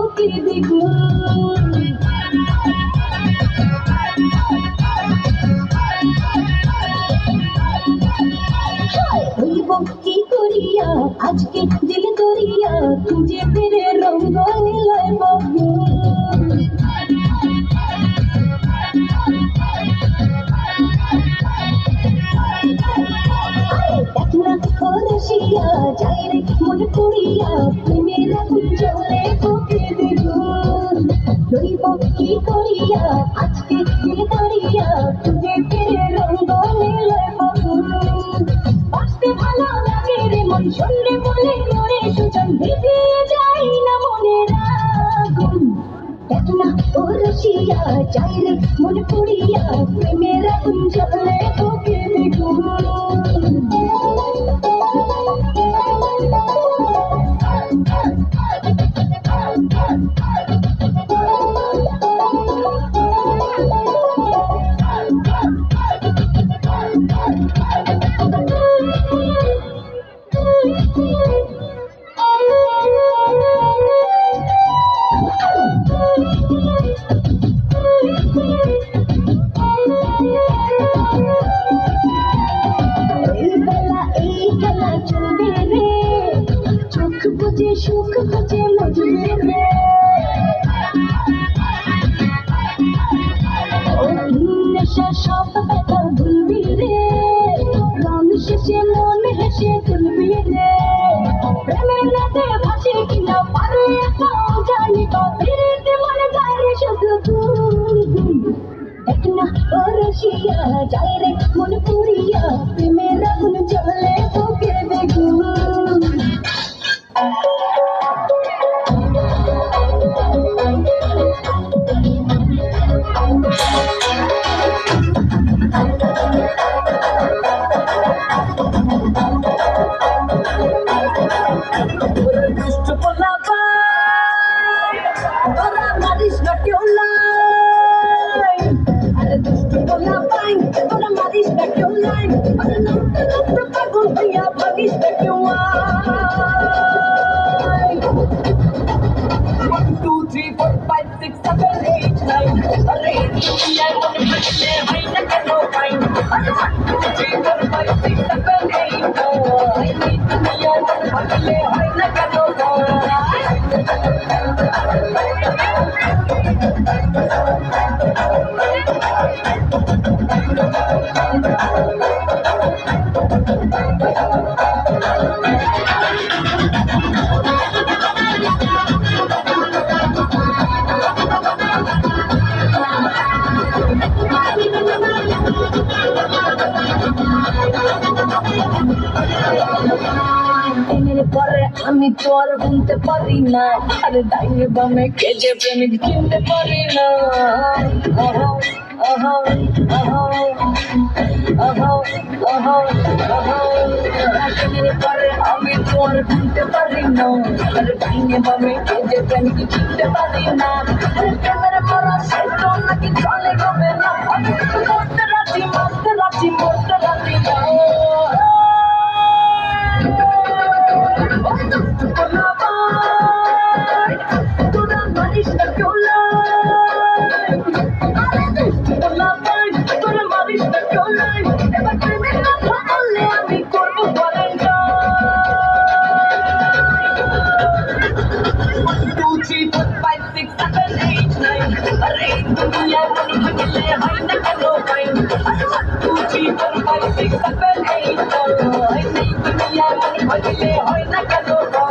তোকে দেখুন। হইব কি করিয়া আজকে দিল দরিয়া তুঝে ফিরে রঙ্গ নিলয় বাবু। রসিয়া যাই রে মনে পড়িয়া প্রেমের আগুন জ্বলে তোকে দেখুন। রইব কি করিয়া আজকে দিল দরিয়া তুঝে ফিরে রঙ্গ নিলয় বাবু। বাঁচতে ভালো লাগে রে মন শুনলে বলে মরে সুজন ভিজিয়ে যায় না মনের আগুন। দেখ না ও রসিয়া যাই রে মনে পড়িয়া প্রেমের আগুন জ্বলে তোকে দেখুন। সুখ খুঁজে মজবে রে নেশা সব ব্যথা ভুলবি রে রং শেষে মন হেসে তুলবি রে প্রেমের রাতে ভাসে কিনা পারে একাও জানি তো ফিরিতে মনে যায় রে শুধু দেখ না ও রসিয়া যায় রে মনে পড়িয়া প্রেমের আগুন জ্বলে তোকে দেখুন। তোরা মারিস না কেউ লাই, আরে দুষ্টু বলা পাই তোরা মারিস না কেউ লাই, আরে নামতে নামতে পাগল হইয়া ভাগিস না কেউ আই। 1 2 3 4 5 6 7 8 9 আরে দুনিয়ায় মনে ভাগলে হয় না কেন পাই, আরে 1 2 3 4 5 6 7 8 9 এই দুনিয়ায় মনে ভাগলে হয় না কেন পরে আমি তো আর বুনতে পারি না, আরে ডাইনে বামে কেজে প্রেমিক চিনতে পারি না। আহা আহা আহা আহা আহা আহা পরে আমি তো আর বুনতে পারি না, আরে ডাইনে বামে কেজে প্রেমিক চিনতে পারি না। আরে প্রেমের মরা সে তো নাকি চলে গবে না, আমি তো মরতে রাজি মরতে রাজি মরতে রাজি না। তোরা মারিস না কেউ লাই, আরে তোরা মারিস না কেউ লাই, এবার প্রেমের কথা বললে আমি করবো কোয়ারেন্টাইন। 2 3 4 5 6 7 8 9 আরে দুনিয়ায় মনে ভাগলে হয় না কেন পাই, আরে 1 2 3 4 5 6 7 8 9 এই দুনিয়ায় মনে ভাগলে হয় না কেন পাই।